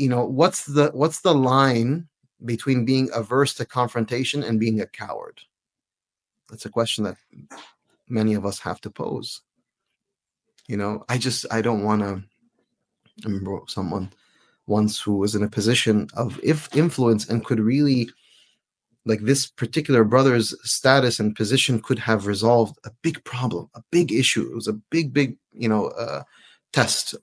what's the line between being averse to confrontation and being a coward? That's a question that many of us have to pose. I don't want to. I remember someone once who was in a position of influence and could really, like, this particular brother's status and position could have resolved a big problem, a big issue. It was a big test.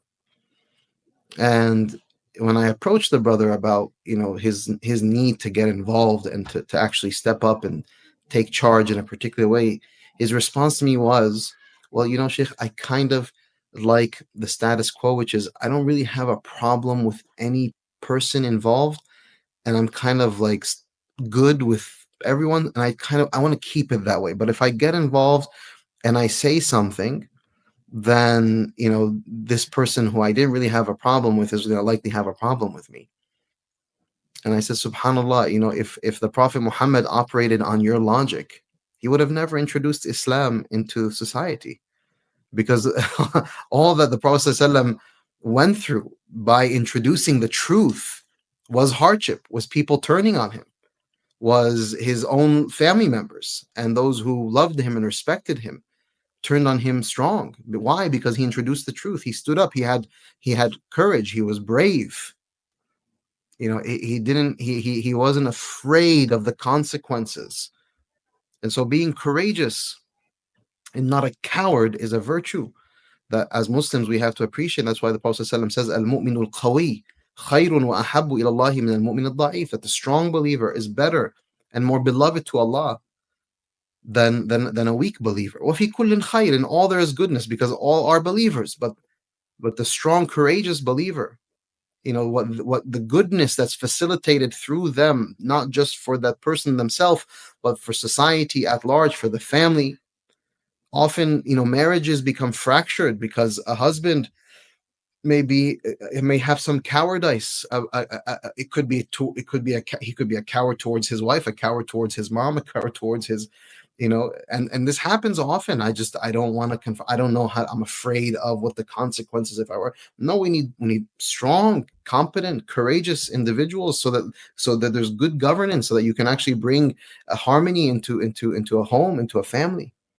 And when I approached the brother about his need to get involved and to actually step up and take charge in a particular way, his response to me was, well, Sheikh, I kind of like the status quo, which is I don't really have a problem with any person involved, and I'm kind of like good with everyone, and I want to keep it that way. But if I get involved and I say something, then this person who I didn't really have a problem with is going to likely have a problem with me. And I said, subhanallah, if the Prophet Muhammad operated on your logic, he would have never introduced Islam into society, because all that the Prophet ﷺ went through by introducing the truth was hardship, was people turning on him, was his own family members and those who loved him and respected him turned on him strong. Why? Because he introduced the truth. He stood up. He had courage. He was brave. He wasn't afraid of the consequences. And so being courageous and not a coward is a virtue that as Muslims we have to appreciate. That's why the Prophet ﷺ says, Al-mu'minu al-qawi khayrun wa ahabbu ila Allahi min al-mu'min al-da'if, that the strong believer is better and more beloved to Allah than a weak believer. Wa fi kullin khayr, in all there is goodness, because all are believers. But the strong, courageous believer, what the goodness that's facilitated through them, not just for that person themselves, but for society at large, for the family. Often, marriages become fractured because a husband may have some cowardice. He could be a coward towards his wife, a coward towards his mom, a coward towards his, and this happens often. I don't want to I don't know how. I'm afraid of what the consequences if I were. No, we need strong, competent, courageous individuals so that there's good governance, so that you can actually bring a harmony into a home, into a family.